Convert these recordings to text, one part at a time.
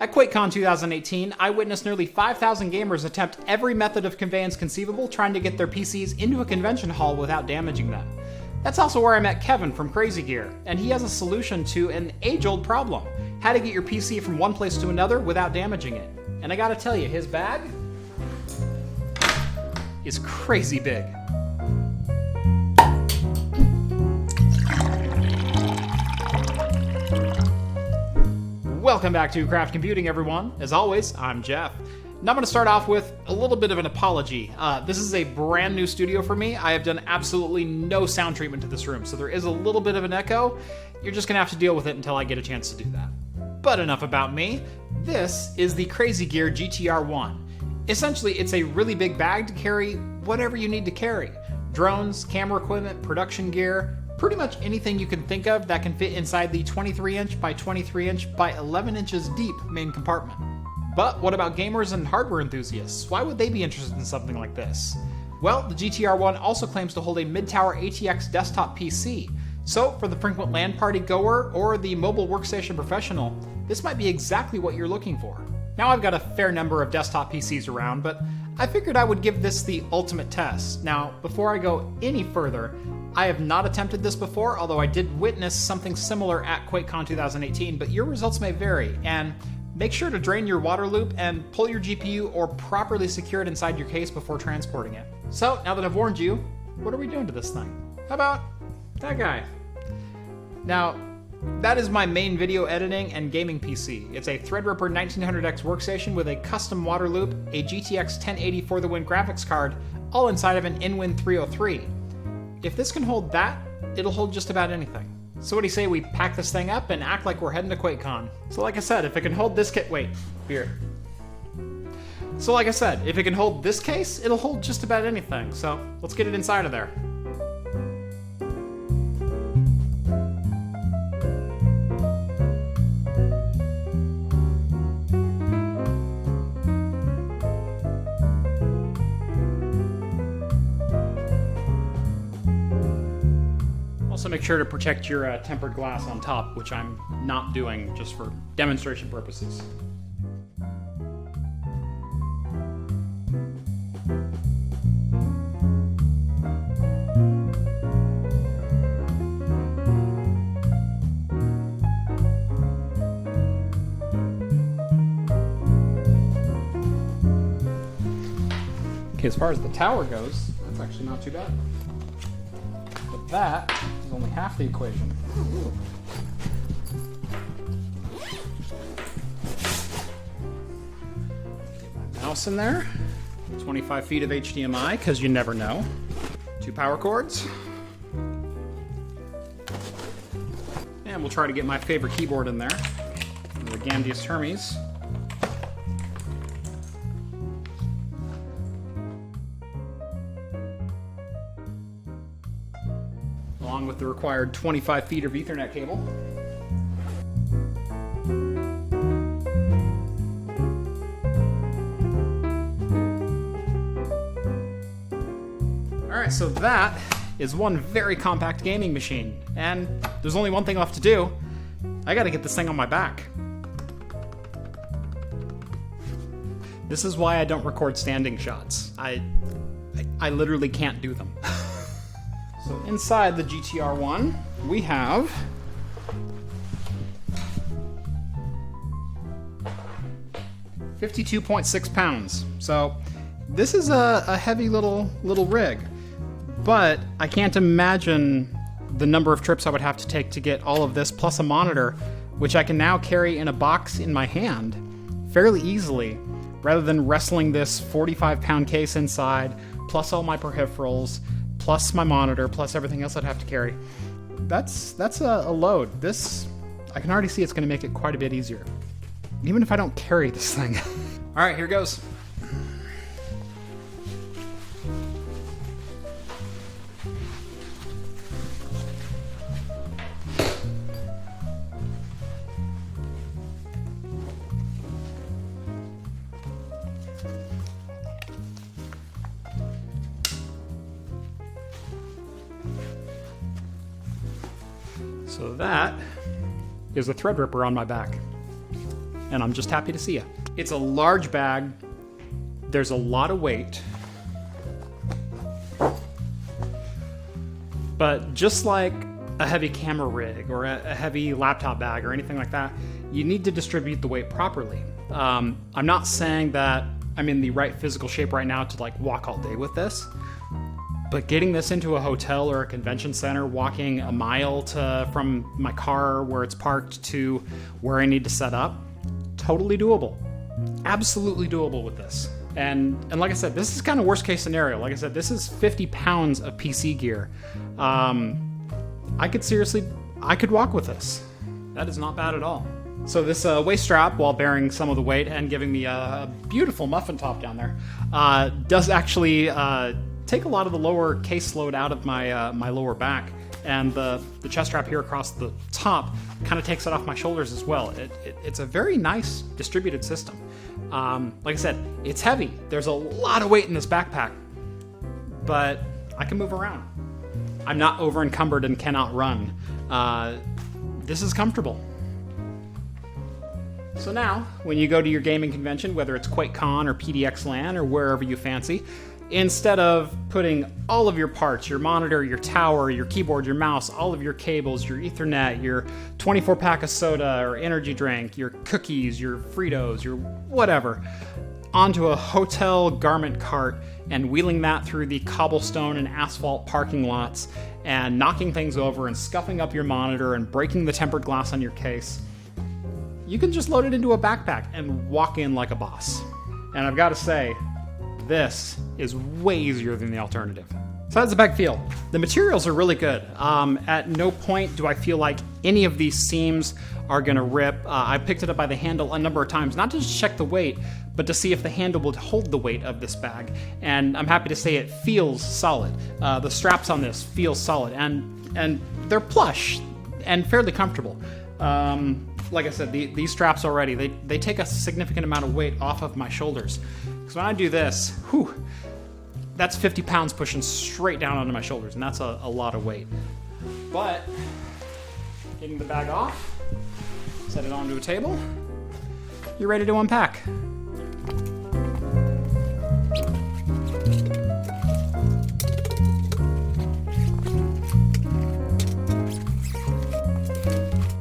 At QuakeCon 2018, I witnessed nearly 5,000 gamers attempt every method of conveyance conceivable trying to get their PCs into a convention hall without damaging them. That's also where I met Kevin from Crazzie Gear, and he has a solution to an age-old problem: how to get your PC from one place to another without damaging it. And I gotta tell you, his bag is crazy big. Welcome back to Craft Computing, everyone. As always, I'm Jeff. Now I'm going to start off with a little bit of an apology. This is a brand new studio for me. I have done absolutely no sound treatment to this room, so there is a little bit of an echo. You're just going to have to deal with it until I get a chance to do that. But enough about me. This is the Crazzie Gear GTR-1. Essentially, it's a really big bag to carry whatever you need to carry. Drones, camera equipment, production gear, pretty much anything you can think of that can fit inside the 23-inch by 23-inch by 11 inches deep main compartment. But what about gamers and hardware enthusiasts? Why would they be interested in something like this? Well, the GTR-1 also claims to hold a Mid-Tower ATX desktop PC. So, for the frequent LAN Party goer or the mobile workstation professional, this might be exactly what you're looking for. Now, I've got a fair number of desktop PCs around, but I figured I would give this the ultimate test. Now, before I go any further, I have not attempted this before, although I did witness something similar at QuakeCon 2018, but your results may vary, and make sure to drain your water loop and pull your GPU or properly secure it inside your case before transporting it. So, now that I've warned you, what are we doing to this thing? How about that guy? Now, that is my main video editing and gaming PC. It's a Threadripper 1900X workstation with a custom water loop, a GTX 1080 for the win graphics card, all inside of an InWin 303. If this can hold that, it'll hold just about anything. So what do you say we pack this thing up and act like we're heading to QuakeCon? So like I said, if it can hold this beer. So like I said, if it can hold this case, it'll hold just about anything. So let's get it inside of there. Also make sure to protect your tempered glass on top, which I'm not doing just for demonstration purposes. Okay, as far as the tower goes, that's actually not too bad. But that is only half the equation. Get my mouse in there. 25 feet of HDMI, because you never know. 2 power cords. And we'll try to get my favorite keyboard in there. The Gamdius Hermes. Along with the required 25 feet of Ethernet cable. Alright, so that is one very compact gaming machine, and there's only one thing left to do. I gotta get this thing on my back. This is why I don't record standing shots. I literally can't do them. So inside the GTR-1, we have $52.6 pounds. So this is a heavy little rig, but I can't imagine the number of trips I would have to take to get all of this, plus a monitor, which I can now carry in a box in my hand fairly easily, rather than wrestling this 45-pound case inside, plus all my peripherals, plus my monitor, plus everything else I'd have to carry. That's a load. This, I can already see it's going to make it quite a bit easier, even if I don't carry this thing. All right, here goes. So that is a Threadripper on my back. and I'm just happy to see you. It's a large bag. There's a lot of weight. But just like a heavy camera rig or a heavy laptop bag or anything like that, you need to distribute the weight properly. I'm not saying that I'm in the right physical shape right now to like walk all day with this, but getting this into a hotel or a convention center, walking a mile from my car where it's parked to where I need to set up, totally doable. Absolutely doable with this. And like I said, this is kind of worst case scenario. Like I said, this is 50 pounds of PC gear. I could walk with this. That is not bad at all. So this waist strap, while bearing some of the weight and giving me a beautiful muffin top down there, does actually take a lot of the lower case load out of my lower back. And the chest strap here across the top kind of takes it off my shoulders as well. It's a very nice distributed system. Like I said, it's heavy. There's a lot of weight in this backpack, but I can move around. I'm not over encumbered and cannot run. This is comfortable. So now, when you go to your gaming convention, whether it's QuakeCon or PDX LAN or wherever you fancy, instead of putting all of your parts, your monitor, your tower, your keyboard, your mouse, all of your cables, your Ethernet, your 24-pack of soda or energy drink, your cookies, your Fritos, your whatever, onto a hotel garment cart and wheeling that through the cobblestone and asphalt parking lots and knocking things over and scuffing up your monitor and breaking the tempered glass on your case, you can just load it into a backpack and walk in like a boss. And I've got to say, this is way easier than the alternative. So how's the bag feel? The materials are really good. At no point do I feel like any of these seams are gonna rip. I picked it up by the handle a number of times, not to just check the weight, but to see if the handle would hold the weight of this bag. And I'm happy to say it feels solid. The straps on this feel solid, and they're plush and fairly comfortable. Like I said, these straps already, they take a significant amount of weight off of my shoulders. Because when I do this, whew, that's 50 pounds pushing straight down onto my shoulders, and that's a lot of weight. But getting the bag off, set it onto a table, you're ready to unpack.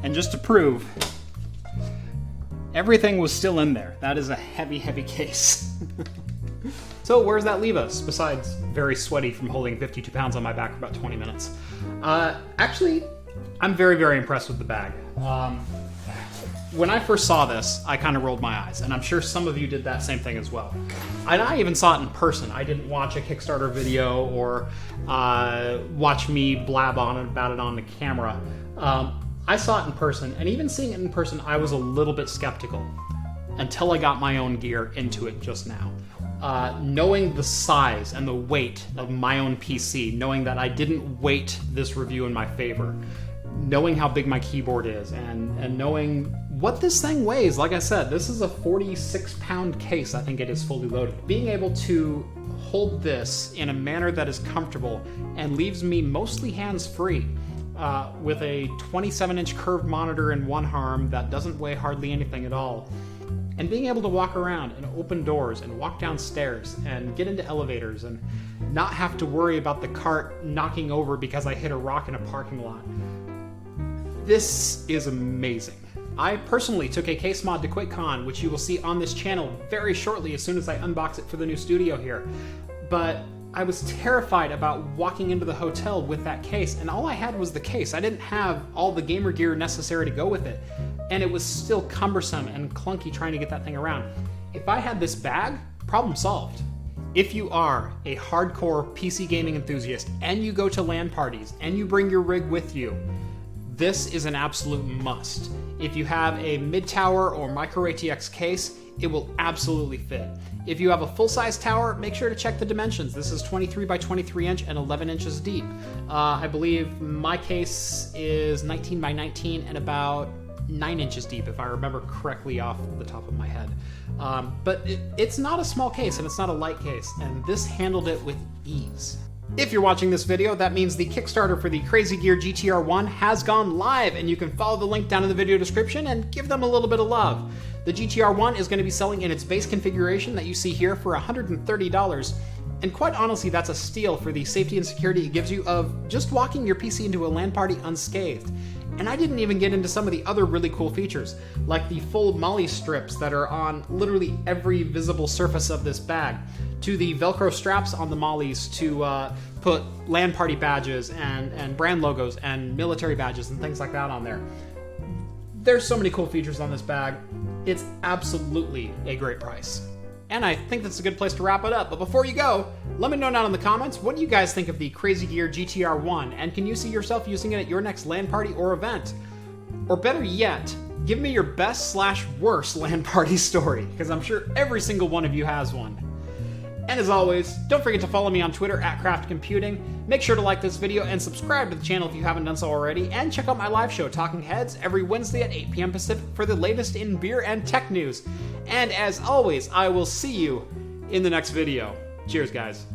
And just to prove, everything was still in there. That is a heavy, heavy case. So where does that leave us, besides very sweaty from holding 52 pounds on my back for about 20 minutes? Actually, I'm very, very impressed with the bag. When I first saw this, I kind of rolled my eyes, and I'm sure some of you did that same thing as well. And I even saw it in person. I didn't watch a Kickstarter video or watch me blab on about it on the camera. I saw it in person, and even seeing it in person, I was a little bit skeptical until I got my own gear into it just now. Knowing the size and the weight of my own PC, knowing that I didn't weight this review in my favor, knowing how big my keyboard is, and knowing what this thing weighs. Like I said, this is a 46-pound case, I think it is fully loaded. Being able to hold this in a manner that is comfortable and leaves me mostly hands-free, with a 27-inch curved monitor in one arm that doesn't weigh hardly anything at all, and being able to walk around and open doors and walk downstairs and get into elevators and not have to worry about the cart knocking over because I hit a rock in a parking lot. This is amazing. I personally took a case mod to QuakeCon, which you will see on this channel very shortly as soon as I unbox it for the new studio here. But I was terrified about walking into the hotel with that case, and all I had was the case. I didn't have all the gamer gear necessary to go with it, and it was still cumbersome and clunky trying to get that thing around. If I had this bag, problem solved. If you are a hardcore PC gaming enthusiast and you go to LAN parties and you bring your rig with you, this is an absolute must. If you have a Mid-Tower or Micro ATX case, it will absolutely fit. If you have a full-size tower, make sure to check the dimensions. This is 23 by 23 inch and 11 inches deep. I believe my case is 19 by 19 and about 9 inches deep, if I remember correctly off the top of my head. But it's not a small case and it's not a light case, and this handled it with ease. If you're watching this video, that means the Kickstarter for the Crazzie Gear GTR-1 has gone live, and you can follow the link down in the video description and give them a little bit of love. The GTR-1 is going to be selling in its base configuration that you see here for $130, and quite honestly, that's a steal for the safety and security it gives you of just walking your PC into a LAN party unscathed. And I didn't even get into some of the other really cool features, like the full MOLLE strips that are on literally every visible surface of this bag, to the Velcro straps on the MOLLEs to put LAN party badges and brand logos and military badges and things like that on there. There's so many cool features on this bag. It's absolutely a great price. And I think that's a good place to wrap it up. But before you go, let me know down in the comments, what do you guys think of the Crazzie Gear GTR-1? And can you see yourself using it at your next LAN party or event? Or better yet, give me your best/worst LAN party story, because I'm sure every single one of you has one. And as always, don't forget to follow me on Twitter at Craft Computing. Make sure to like this video and subscribe to the channel if you haven't done so already. And check out my live show, Talking Heads, every Wednesday at 8 p.m. Pacific for the latest in beer and tech news. And as always, I will see you in the next video. Cheers, guys.